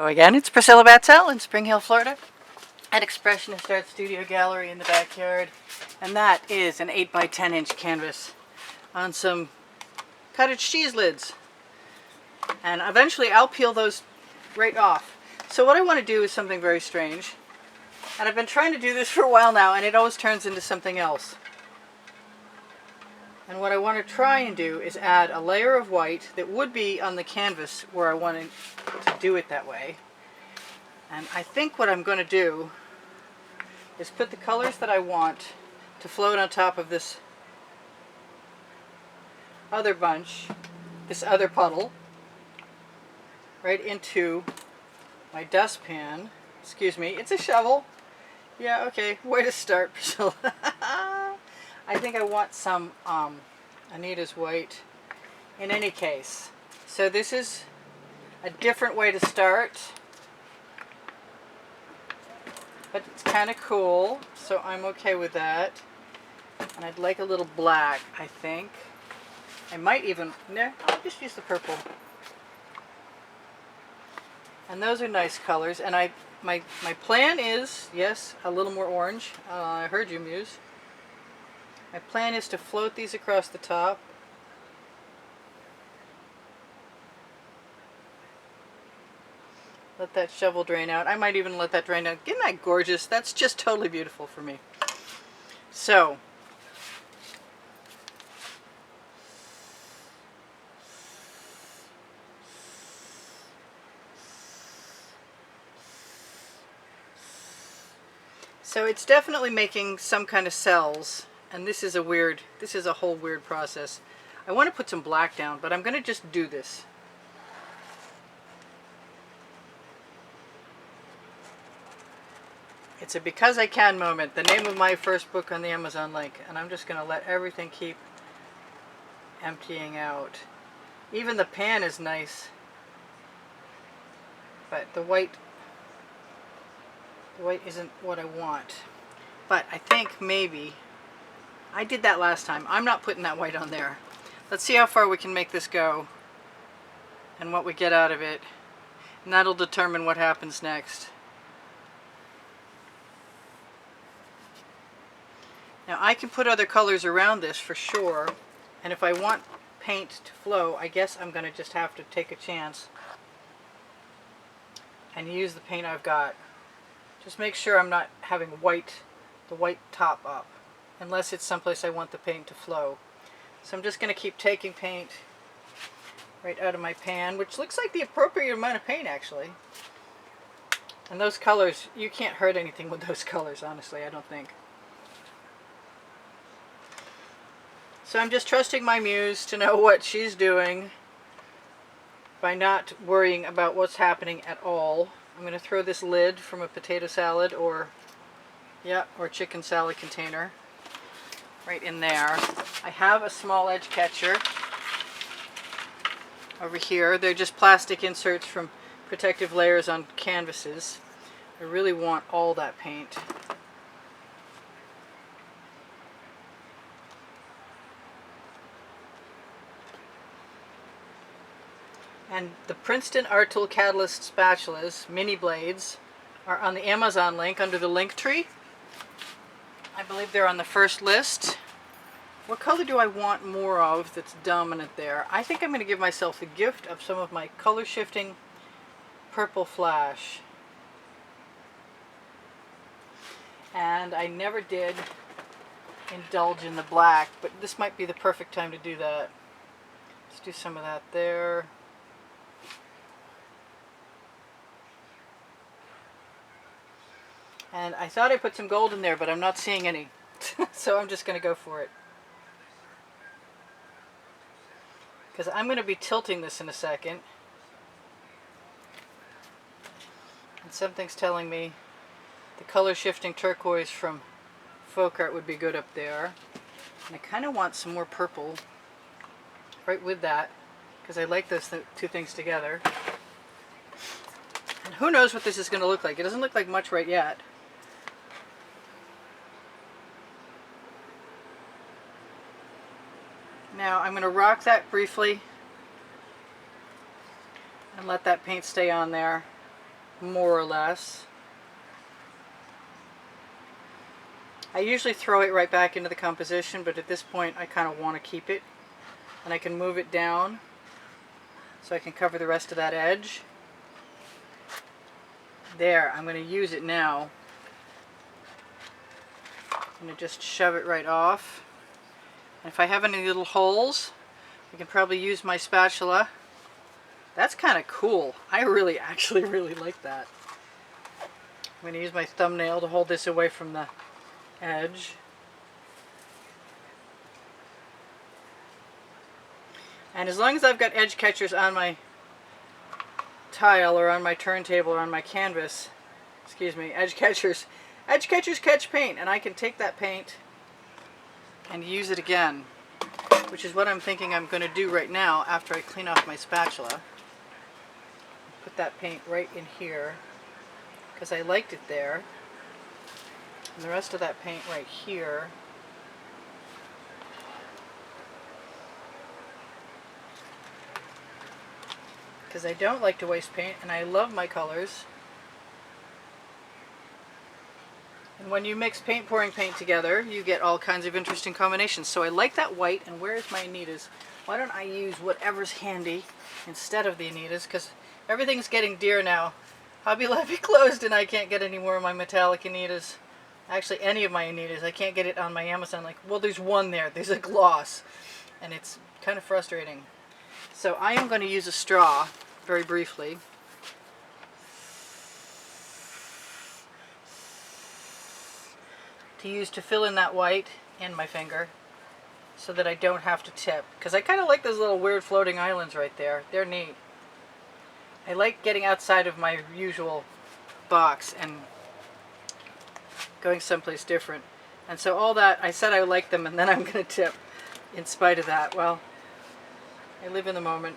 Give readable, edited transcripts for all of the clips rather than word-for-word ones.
So again, it's Priscilla Batzell in Spring Hill, Florida, at Expressionist Art Studio Gallery in the backyard. And that is an 8 by 10 inch canvas on some cottage cheese lids. And eventually I'll peel those right off. So what I want to do is something very strange. And I've been trying to do this for a while now, and it always turns into something else. And what I want to try and do is add a layer of white that would be on the canvas where I wanted to do it that way. And I think what I'm going to do is put the colors that I want to float on top of this other bunch, this other puddle, right into my dustpan. Excuse me, it's a shovel. Yeah, okay, way to start, Priscilla. I think I want some Anita's white in any case. So this is a different way to start, but it's kind of cool, so I'm okay with that. And I'd like a little black, I think. I might even, no, I'll just use the purple. And those are nice colors, and my plan is, yes, a little more orange. I heard you, Muse. My plan is to float these across the top. Let that shovel drain out. I might even let that drain out. Isn't that gorgeous? That's just totally beautiful for me. So, it's definitely making some kind of cells, and this is a whole weird process. I want to put some black down, but I'm going to just do this. It's a because I can moment, the name of my first book on the Amazon link, and I'm just going to let everything keep emptying out. Even the pan is nice, but the white isn't what I want. But I think maybe I did that last time. I'm not putting that white on there. Let's see how far we can make this go and what we get out of it, and that'll determine what happens next. Now I can put other colors around this for sure, and if I want paint to flow, I guess I'm going to just have to take a chance and use the paint I've got. Just make sure I'm not having the white top up, unless it's someplace I want the paint to flow. So I'm just going to keep taking paint right out of my pan, which looks like the appropriate amount of paint actually. And those colors, you can't hurt anything with those colors, honestly, I don't think. So I'm just trusting my muse to know what she's doing by not worrying about what's happening at all. I'm going to throw this lid from a potato salad or chicken salad container right in there. I have a small edge catcher over here. They're just plastic inserts from protective layers on canvases. I really want all that paint. And the Princeton Art Tool Catalyst spatulas, mini blades, are on the Amazon link under the link tree. I believe they're on the first list. What color do I want more of that's dominant there? I think I'm going to give myself the gift of some of my color shifting purple flash. And I never did indulge in the black, but this might be the perfect time to do that. Let's do some of that there. And I thought I put some gold in there, but I'm not seeing any. So I'm just going to go for it. Because I'm going to be tilting this in a second. And something's telling me the color shifting turquoise from Folk Art would be good up there. And I kind of want some more purple right with that, because I like those two things together. And who knows what this is going to look like. It doesn't look like much right yet. Now I'm going to rock that briefly and let that paint stay on there. more or less. I usually throw it right back into the composition, but at this point I kind of want to keep it. And I can move it down so I can cover the rest of that edge. There, I'm going to use it now. I'm going to just shove it right off. And if I have any little holes, I can probably use my spatula. That's kind of cool. I actually really like that. I'm going to use my thumbnail to hold this away from the edge. And as long as I've got edge catchers on my tile or on my turntable or on my canvas, excuse me, edge catchers catch paint, and I can take that paint and use it again, which is what I'm thinking I'm going to do right now after I clean off my spatula. Put that paint right in here because I liked it there, and the rest of that paint right here. Because I don't like to waste paint and I love my colors. And when you mix paint pouring paint together, you get all kinds of interesting combinations. So I like that white, and where's my Anitas? Why don't I use whatever's handy instead of the Anitas? Because everything's getting dear now. Hobby Lobby closed and I can't get any more of my metallic Anitas. Actually, any of my Anitas. I can't get it on my Amazon. Like, well, there's one there. There's a gloss. And it's kind of frustrating. So I am going to use a straw, very briefly. To use to fill in that white in my finger so that I don't have to tip. Because I kind of like those little weird floating islands right there. They're neat. I like getting outside of my usual box and going someplace different. And so all that, I said I like them and then I'm going to tip in spite of that. Well, I live in the moment.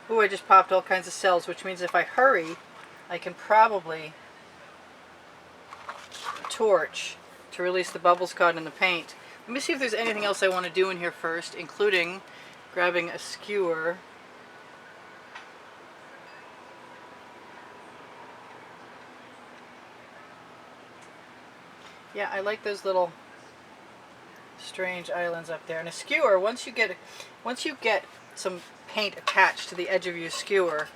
Ooh, I just popped all kinds of cells, which means if I hurry, I can probably torch to release the bubbles caught in the paint. Let me see if there's anything else I want to do in here first, including grabbing a skewer. Yeah, I like those little strange islands up there. And a skewer, once you get some paint attached to the edge of your skewer,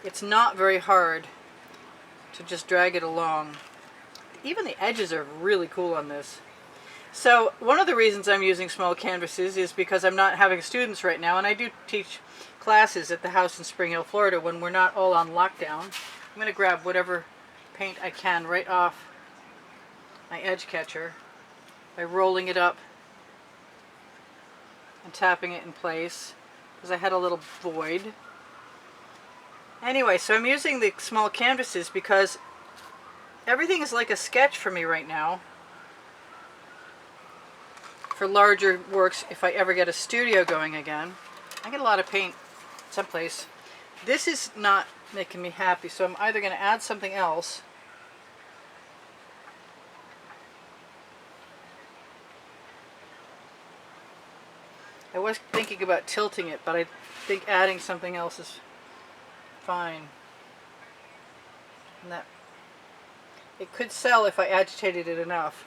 it's not very hard to just drag it along. Even the edges are really cool on this. So one of the reasons I'm using small canvases is because I'm not having students right now, and I do teach classes at the house in Spring Hill, Florida when we're not all on lockdown. I'm going to grab whatever paint I can right off my edge catcher by rolling it up and tapping it in place because I had a little void. Anyway, so I'm using the small canvases because everything is like a sketch for me right now. For larger works, if I ever get a studio going again, I get a lot of paint someplace. This is not making me happy, so I'm either going to add something else I was thinking about tilting it, but I think adding something else is fine. And that it could sell if I agitated it enough,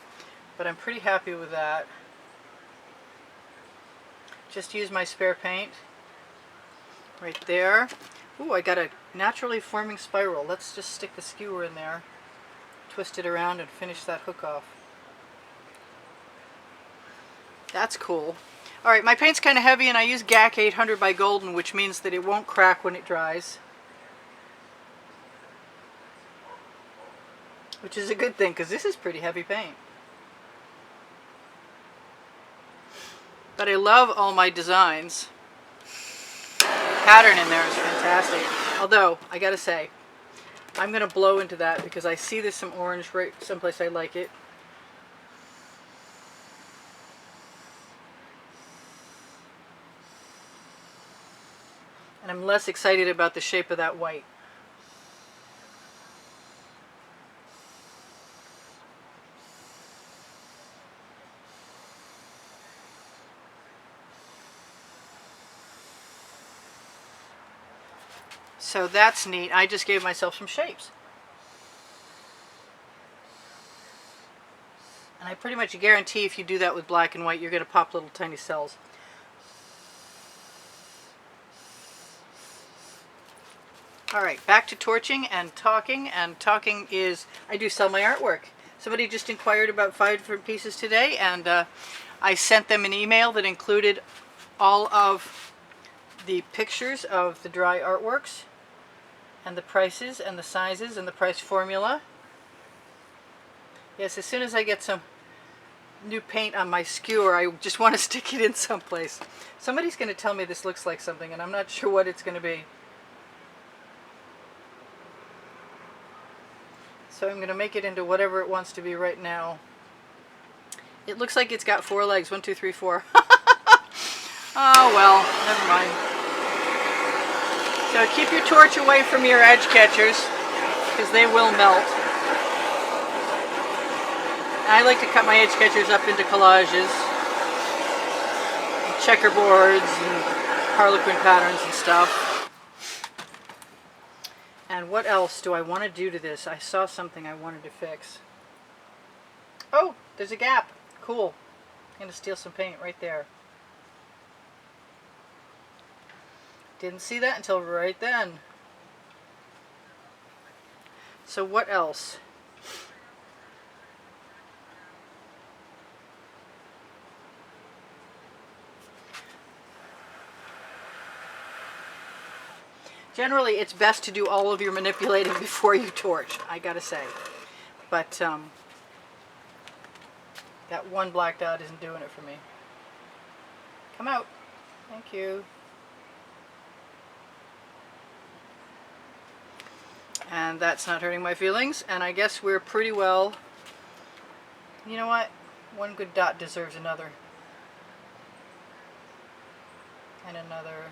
but I'm pretty happy with that. Just use my spare paint right there. Ooh, I got a naturally forming spiral. Let's just stick the skewer in there, twist it around, and finish that hook off. That's cool. Alright, my paint's kind of heavy and I use GAC 800 by Golden, which means that it won't crack when it dries. Which is a good thing, because this is pretty heavy paint. But I love all my designs. The pattern in there is fantastic. Although, I gotta say, I'm going to blow into that because I see there's some orange right someplace I like it. And I'm less excited about the shape of that white. So that's neat. I just gave myself some shapes. And I pretty much guarantee if you do that with black and white, you're going to pop little tiny cells. Alright, back to torching and talking. And talking is, I do sell my artwork. Somebody just inquired about 5 different pieces today, and I sent them an email that included all of the pictures of the dry artworks, and the prices, and the sizes, and the price formula. Yes, as soon as I get some new paint on my skewer, I just want to stick it in someplace. Somebody's going to tell me this looks like something, and I'm not sure what it's going to be. So I'm going to make it into whatever it wants to be right now. It looks like it's got 4 legs. 1, 2, 3, 4. Oh well, never mind. So keep your torch away from your edge catchers, because they will melt. I like to cut my edge catchers up into collages, checkerboards, and harlequin patterns and stuff. And what else do I want to do to this? I saw something I wanted to fix. Oh, there's a gap. Cool. I'm going to steal some paint right there. Didn't see that until right then. So what else? Generally, it's best to do all of your manipulating before you torch, I gotta say. But that one black dot isn't doing it for me. Come out. Thank you. And that's not hurting my feelings. And I guess we're pretty well... You know what? One good dot deserves another. And another.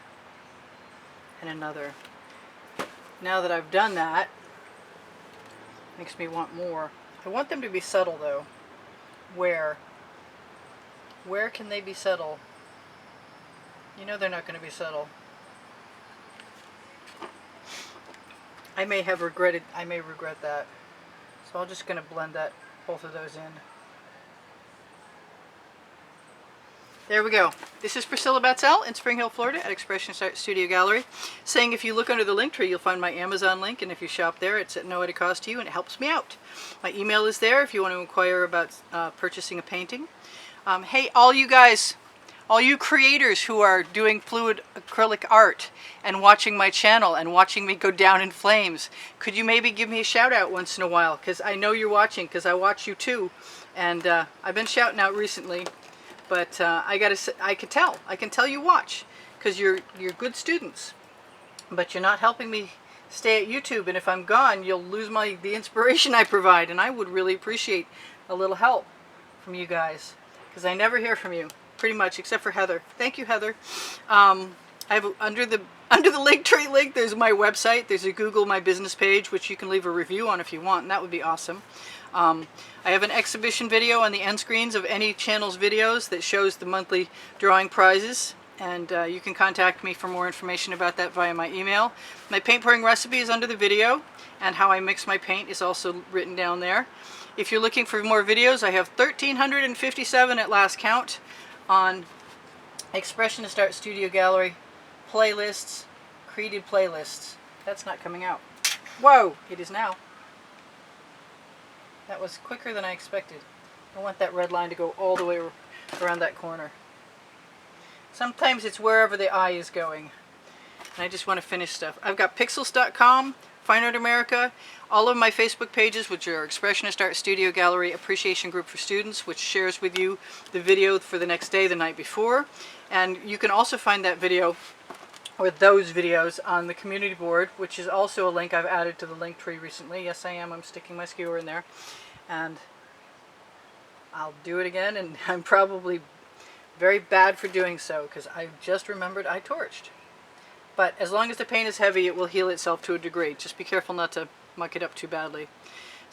And another. Now that I've done that, makes me want more. I want them to be subtle though. Where? Where can they be subtle? You know they're not going to be subtle. I may regret that. So I'm just going to blend both of those in. There we go. This is Priscilla Batzell in Spring Hill, Florida at Expressionist Art Studio Gallery, saying if you look under the link tree, you'll find my Amazon link, and if you shop there, it's at no added cost to you, and it helps me out. My email is there if you want to inquire about purchasing a painting. Hey, all you guys, all you creators who are doing fluid acrylic art and watching my channel and watching me go down in flames, could you maybe give me a shout out once in a while? Because I know you're watching, because I watch you too, and I've been shouting out recently. But I can tell you watch, because you're good students. But you're not helping me stay at YouTube, and if I'm gone, you'll lose the inspiration I provide, and I would really appreciate a little help from you guys, because I never hear from you, pretty much, except for Heather. Thank you, Heather. I have under the link tree link, there's my website. There's a Google My Business page, which you can leave a review on if you want, and that would be awesome. I have an exhibition video on the end screens of any channel's videos that shows the monthly drawing prizes, and you can contact me for more information about that via my email. My paint pouring recipe is under the video, and how I mix my paint is also written down there. If you're looking for more videos, I have 1,357 at last count on Expressionist Art Studio Gallery playlists, created playlists. That's not coming out. Whoa, it is now. That was quicker than I expected. I want that red line to go all the way around that corner. Sometimes it's wherever the eye is going. And I just want to finish stuff. I've got pixels.com, Fine Art America, all of my Facebook pages, which are Expressionist Art Studio Gallery Appreciation Group for Students, which shares with you the video for the next day, the night before. And you can also find that video, or those videos, on the community board, which is also a link I've added to the link tree recently. Yes, I am. I'm sticking my skewer in there. And I'll do it again, and I'm probably very bad for doing so, because I just remembered I torched. But as long as the paint is heavy, it will heal itself to a degree. Just be careful not to muck it up too badly.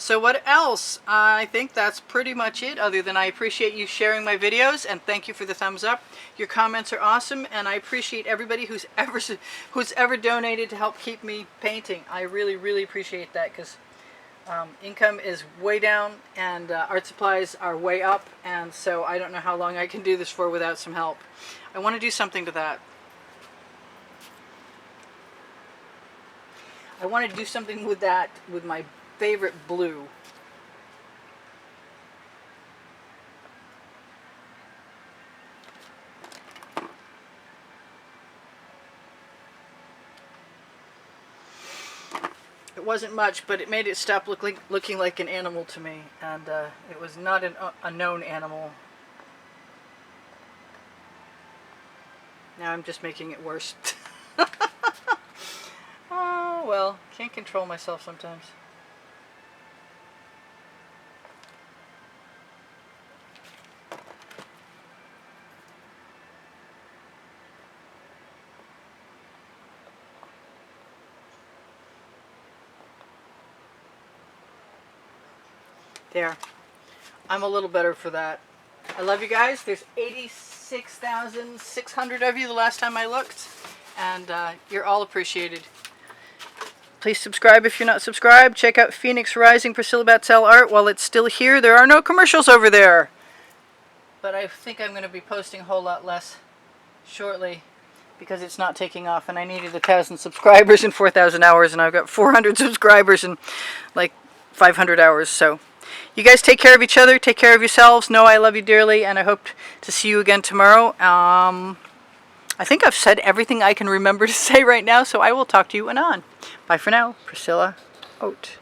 So what else? I think that's pretty much it, other than I appreciate you sharing my videos, and thank you for the thumbs up. Your comments are awesome, and I appreciate everybody who's ever donated to help keep me painting. I really, really appreciate that, because income is way down and art supplies are way up, and so I don't know how long I can do this for without some help. I want to do something to that. I want to do something with that, with my favorite blue. It wasn't much, but it made it stop looking like an animal to me, and it was not a known animal. Now I'm just making it worse. Oh, well, can't control myself sometimes. There. I'm a little better for that. I love you guys. There's 86,600 of you the last time I looked, and you're all appreciated. Please subscribe if you're not subscribed. Check out Phoenix Rising Priscilla Batzell art while it's still here. There are no commercials over there. But I think I'm going to be posting a whole lot less shortly because it's not taking off, and I needed 1,000 subscribers in 4,000 hours, and I've got 400 subscribers in like 500 hours. So you guys take care of each other, take care of yourselves. Know I love you dearly, and I hope to see you again tomorrow. I think I've said everything I can remember to say right now, so I will talk to you anon. Bye for now. Priscilla out.